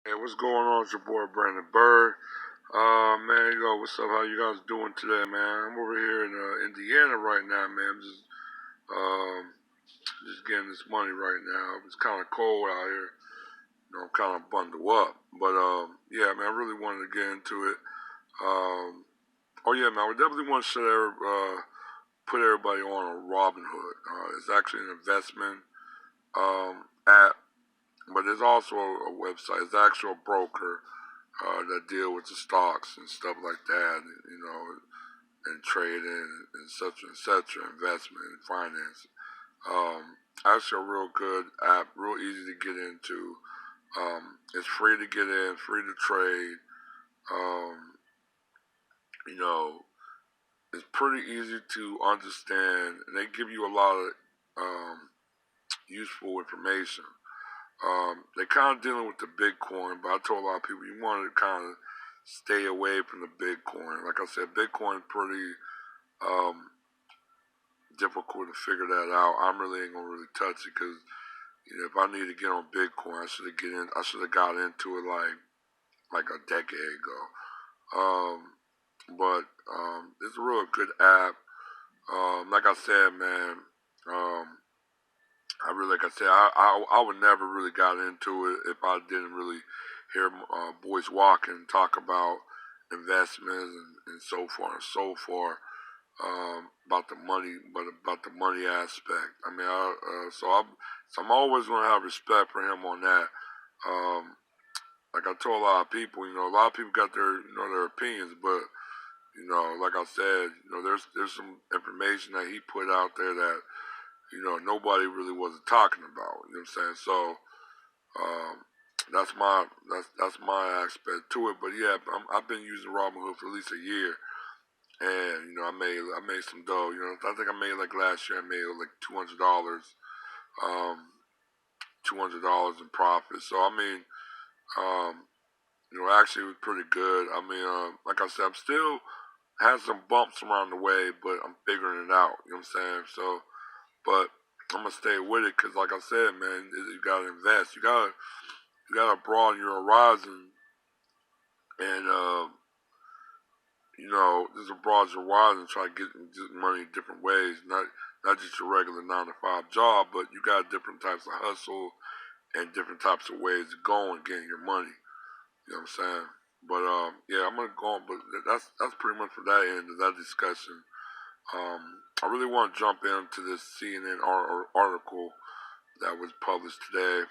Hey, what's going on? It's your boy Brandon Bird. Man, what's up? How you guys doing today, man? I'm over here in Indiana right now, man. I'm um, just getting this money right now. It's kind of cold out here. I'm kind of bundled up, but yeah, man, I really wanted to get into it. Um, oh yeah, man, we definitely want to put everybody on a Robinhood. It's actually an investment app, but there's also a website. It's actually a broker that deal with the stocks and stuff like that, and trading and such and such, investment and finance. Actually, a real good app, real easy to get into. It's free to get in, free to trade. Um, you know, it's pretty easy to understand, and they give you a lot of useful information. They kind of dealing with the Bitcoin, but I told a lot of people you want to kind of stay away from the Bitcoin. Like I said, Bitcoin is pretty um, difficult to figure that out. I really ain't gonna really touch it because if I need to get on Bitcoin, I should have got into it like a decade ago. Um, but it's a real good app. Like I said, man. Um, like I said, I would never really got into it if I didn't really hear Boyce Walken talk about investments and so far and so forth, about the money, but about the money aspect. I mean, I'm always gonna have respect for him on that. Um, like I told a lot of people, a lot of people got their opinions, but like I said, there's some information that he put out there that nobody really wasn't talking about. You know what I'm saying? So um, that's my aspect to it. But yeah, I've been using Robinhood for at least a year, and I made some dough. I think I made like last year I made like um, $200 in profit. So I mean, um, actually it was pretty good. I mean, like I said, I'm still had some bumps around the way, but I'm figuring it out. You know what I'm saying? So, but I'm gonna stay with it because, like I said, man, you gotta invest. You gotta broaden your horizon, and just broaden your horizon and try to get money in different ways. Not just your regular 9 to 5 job, but you got different types of hustle and different types of ways to go and getting your money. You know what I'm saying? But yeah, I'm gonna go on. But that's pretty much for that end of that discussion. I really want to jump into this CNN article that was published today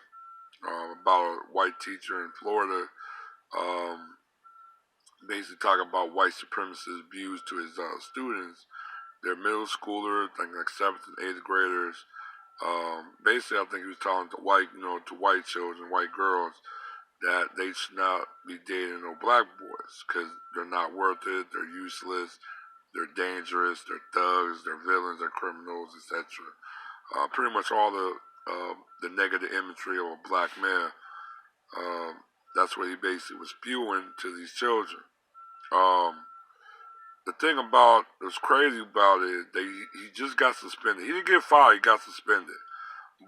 about a white teacher in Florida, um, basically talking about white supremacist views to his students. They're middle schoolers, I think like 7th and 8th graders. Basically, I think he was talking to white children, white girls, that they should not be dating no black boys because they're not worth it, they're useless, they're dangerous, they're thugs, they're villains, they're criminals, etc. Pretty much all the negative imagery of a black man. Um, that's what he basically was spewing to these children. Um, the thing about what's crazy about it is he just got suspended. He didn't get fired; he got suspended.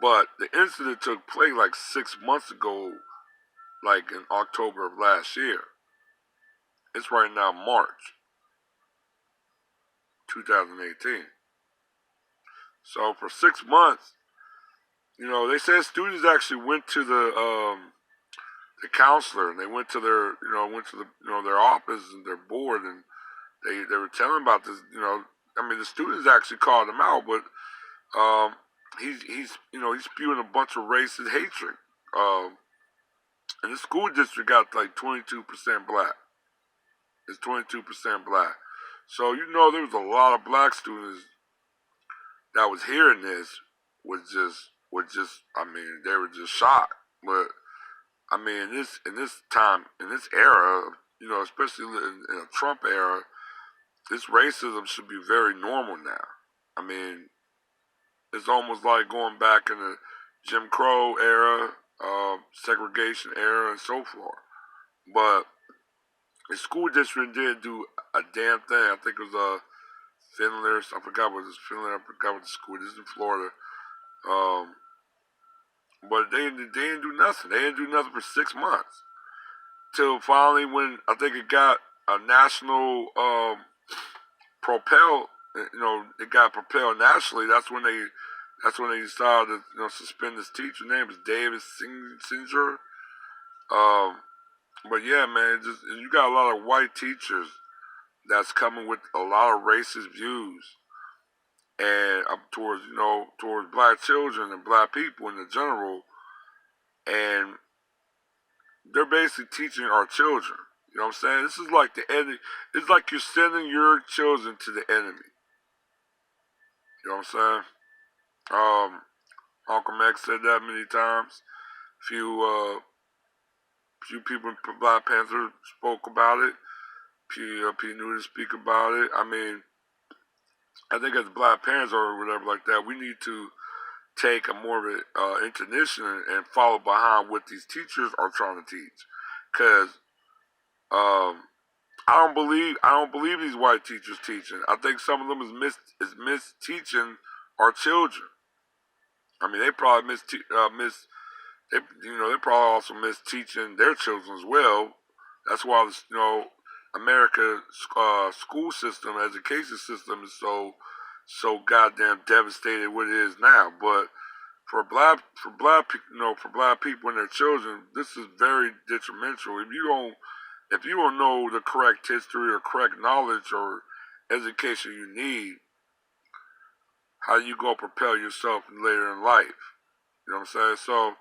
But the incident took place like 6 months ago, like in October of last year. It's right now March 2018. So for 6 months, they said students actually went to the counselor and they went to their office and their board, and they were telling about this. I mean, the students actually called him out, but um, he's spewing a bunch of racist hatred. Um, and the school district got like 22% black. It's 22% black. So there was a lot of black students that was hearing this was just I mean, they were just shocked. But I mean, in this time, in this era, especially in a Trump era, this racism should be very normal now. I mean, it's almost like going back in the Jim Crow era, segregation era, and so forth. But the school district didn't do a damn thing. I think it was Finland. I forgot what it was. Finland. I forgot what the school. This is in Florida. Um, but they didn't do nothing. They didn't do nothing for 6 months. till finally when I think it got a national propel. It got propelled nationally. That's when they decided to suspend this teacher. His name is David Singer. Um, but yeah, man, you got a lot of white teachers that's coming with a lot of racist views and towards black children and black people in the general, and they're basically teaching our children. You know what I'm saying? This is like the enemy. It's like you're sending your children to the enemy. You know what I'm saying? Malcolm X said that many times. Few people in Black Panther spoke about it. P. Newton speak about it. I mean, I think as black parents or whatever like that, we need to take a more of an intention and follow behind what these teachers are trying to teach. Cause I don't believe these white teachers teaching. I think some of them is mis teaching our children. I mean, they probably they probably also miss teaching their children as well. That's why America's school system, education system is so goddamn devastated what it is now. But for black people and their children, this is very detrimental. If you don't know the correct history or correct knowledge or education you need, how you gonna propel yourself later in life? You know what I'm saying? So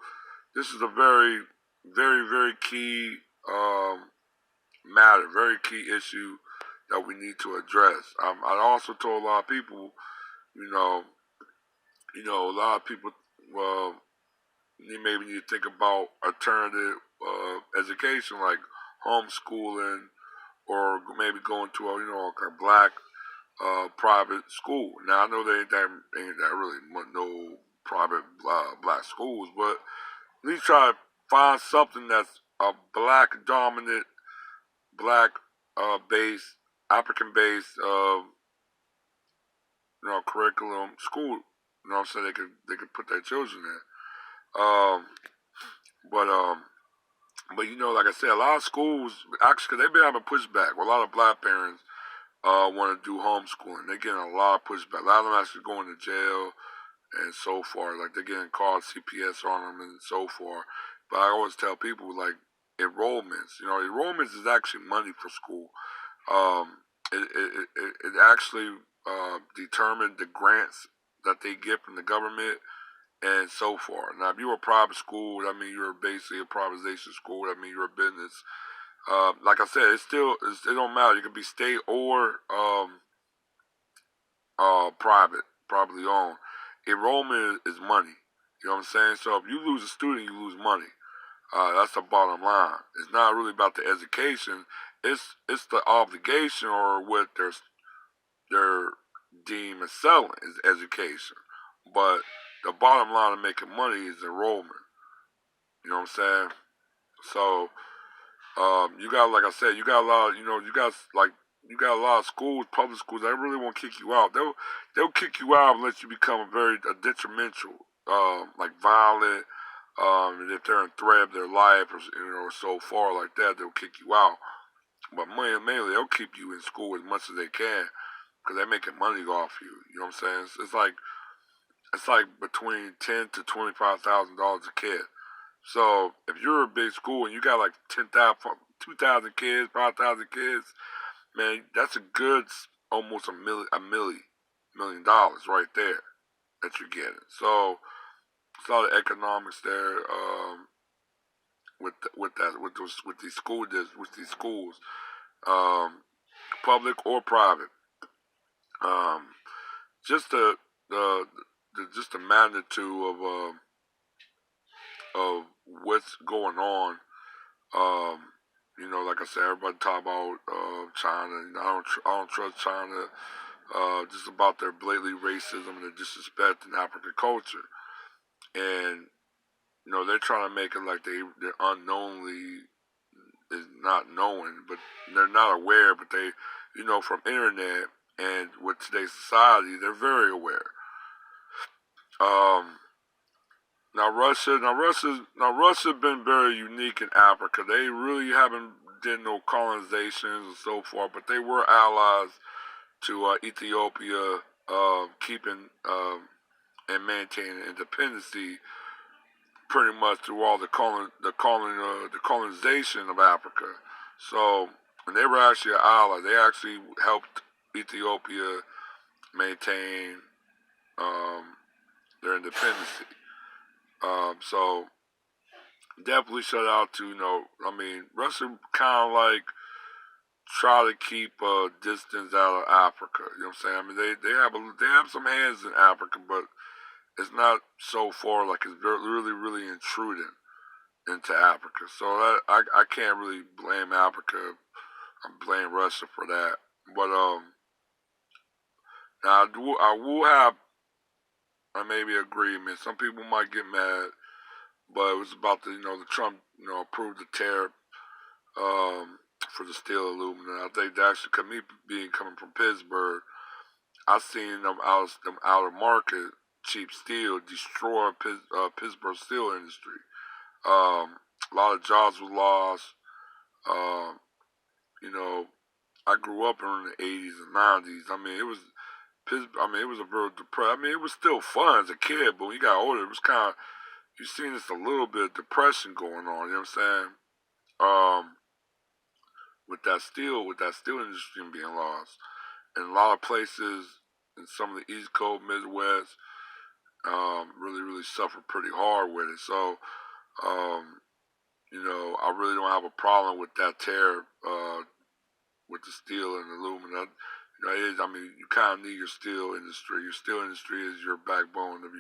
this is a very, very, very key matter, very key issue that we need to address. I also told a lot of people, you know, a lot of people, well, you maybe need to think about alternative education like homeschooling or maybe going to a black private school. Now I know there ain't that really no private black schools, but at least try to find something that's a black dominant, black based, African based, curriculum school. You know what I'm saying? They could put their children in. But like I said, a lot of schools actually, 'cause they've been having pushback. Well, a lot of black parents want to do homeschooling. They're getting a lot of pushback. A lot of them actually going to jail and so forth. Like they're getting called CPS on them and so forth. But I always tell people like enrollments. Enrollments is actually money for school. It actually determined the grants that they get from the government and so forth. Now, if you're a private school, that means you're basically a privatization school. That means you're a business. Like I said, it don't matter. You can be state or privately owned. Enrollment is money. You know what I'm saying? So if you lose a student, you lose money. That's the bottom line. It's not really about the education. It's the obligation or what they're deemed as selling is education. But the bottom line of making money is enrollment. You know what I'm saying? So you got, like I said, you got a lot. You got a lot of schools, public schools. They really won't kick you out. They'll kick you out unless you become a detrimental, like violent. And if they're in threat of their life or so far like that, they'll kick you out. But mainly they'll keep you in school as much as they can because they're making money off you. You know what I'm saying? It's like between $10,000 to $25,000 a kid. So if you're a big school and you got like 2,000 kids, 5,000 kids, man, that's a good almost $1 million right there that you're getting. So it's a lot of economics there with these schools, um, public or private. Um, just the magnitude of what's going on. Um, like I said, everybody talk about China. I don't trust China. Just about their blatantly racism and their disrespect in African culture, and they're trying to make it like they're unknowingly is not knowing, but they're not aware. But they, from internet and with today's society, they're very aware. Um, Russia been very unique in Africa. They really haven't did no colonizations and so forth, but they were allies to Ethiopia, keeping and maintaining independency pretty much through all the colonization of Africa. So, and they were actually an ally. They actually helped Ethiopia maintain um, their independence. So definitely shout out to Russia kind of like try to keep a distance out of Africa. You know what I'm saying? I mean they have some hands in Africa, but it's not so far like it's really intruding into Africa. So I can't really blame Africa. I blame Russia for that. But now I will have I maybe agree. I mean, some people might get mad, but it was about the Trump approved the tariff for the steel aluminum. I think that actually coming from Pittsburgh, I seen them out of market cheap steel destroy Pittsburgh steel industry. A lot of jobs were lost. Um, you know, I grew up in the '80s and '90s. I mean, it was a very depressed. I mean, it was still fun as a kid, but when you got older, it was kind of you seen this a little bit of depression going on. You know what I'm saying? Um, with that steel industry being lost, and a lot of places in some of the East Coast, Midwest, really suffered pretty hard with it. So, um, I really don't have a problem with that tariff with the steel and aluminum. It is. I mean, you kind of need your steel industry. Your steel industry is your backbone of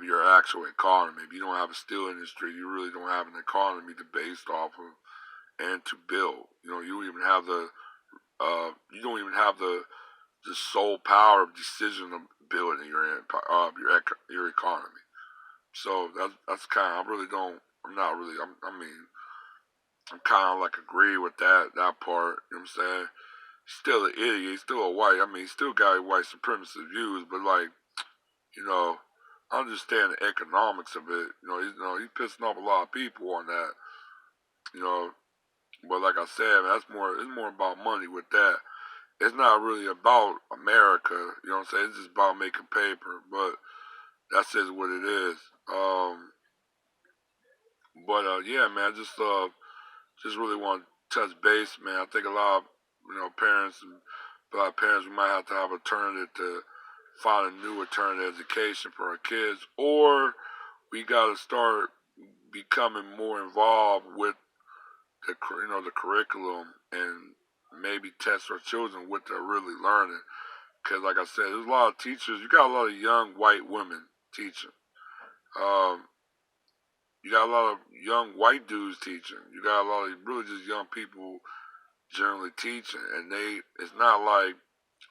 your actual economy. If you don't have a steel industry, you really don't have an economy to base off of and to build. You don't even have the sole power of decision of building your economy. So that's kind of I really don't. I'm not really. I mean, I'm kind of like agree with that part. You know what I'm saying? He's still an idiot. He's still a white. I mean, he still got white supremacist views, but like you know, I understand the economics of it. He's pissing off a lot of people on that. You know, but like I said, man, it's more about money with that. It's not really about America. You know what I'm saying? It's just about making paper. But that's just what it is. But yeah, man, just really want to touch base, man. I think a lot of parents and a lot of parents we might have to have an alternative to find a new alternative education for our kids, or we got to start becoming more involved with the curriculum and maybe test our children what they're really learning. Because like I said, there's a lot of teachers. You got a lot of young white women teaching. Um, you got a lot of young white dudes teaching. You got a lot of really just young people generally teaching, and it's not like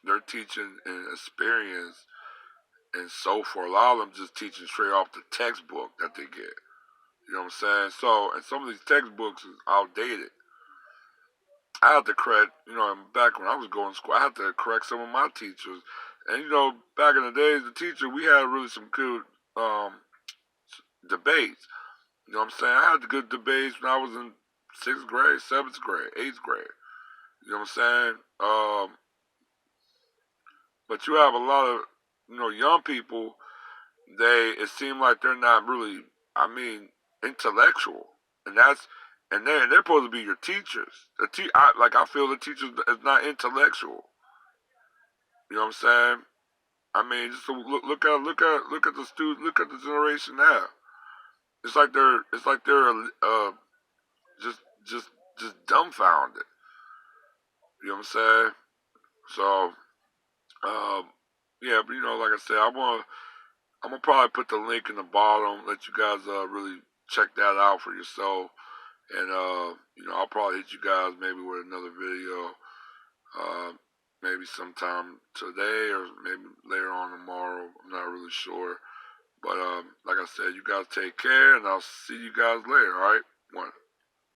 they're teaching an experience and so forth. A lot of them just teaching straight off the textbook that they get. You know what I'm saying? So, and some of these textbooks is outdated. I had to correct, back when I was going to school, I had to correct some of my teachers. And, back in the days, the teacher, we had really some good debates. You know what I'm saying? I had the good debates when I was in 6th grade, 7th grade, 8th grade. You know what I'm saying? But you have a lot of, young people, it seems like they're not really, intellectual. And they're supposed to be your teachers. I feel the teachers is not intellectual. You know what I'm saying? I mean, just look at the student, look at the generation now. It's like they're just just just dumbfounded. You know what I'm saying? So, yeah, but like I said, I'm gonna probably put the link in the bottom. Let you guys really check that out for yourself. And I'll probably hit you guys maybe with another video, uh, maybe sometime today or maybe later on tomorrow. I'm not really sure. But like I said, you guys take care, and I'll see you guys later. All right, one.